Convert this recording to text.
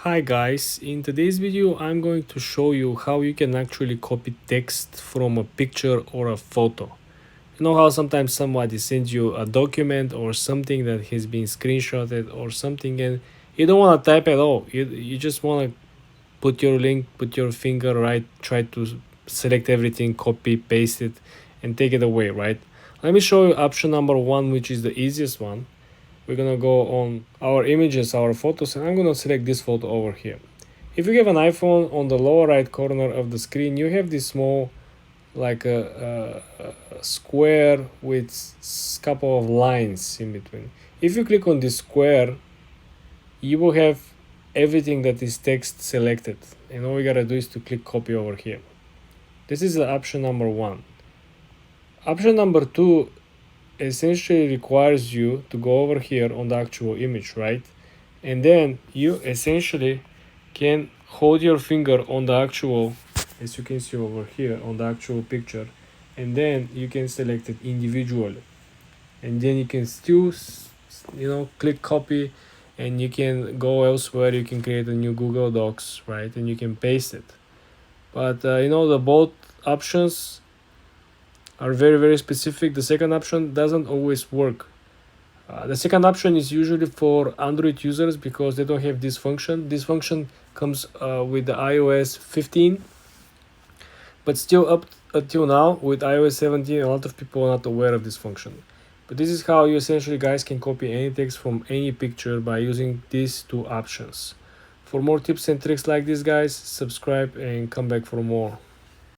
Hi guys, in today's video I'm going to show you how you can actually copy text from a picture or a photo. You know how sometimes somebody sends you a document or something that has been screenshotted or something and you don't want to type at all. You just want to put your link, put your finger right, try to select everything, copy, paste it and take it away, right? Let me show you option number one, which is the easiest one. We're gonna go on our images, our photos, and I'm gonna select this photo over here. If you have an iPhone, on the lower right corner of the screen you have this small like a square with couple of lines in between. If you click on this square you will have everything that is text selected, and all we gotta do is to click copy over here. This is the option number one. Option number two essentially requires you to go over here on the actual image, right? And then you essentially can hold your finger on the actual, as you can see over here on the actual picture, and then you can select it individually, and then you can still click copy, and you can go elsewhere. You can create a new Google Docs, right? And you can paste it. But the both options are very specific. The second option doesn't always work. The second option is usually for Android users because they don't have this function. This function comes with the iOS 15, but still up until now with iOS 17 a lot of people are not aware of this function. But this is how you essentially guys can copy any text from any picture by using these two options. For more tips and tricks like this guys, subscribe and come back for more.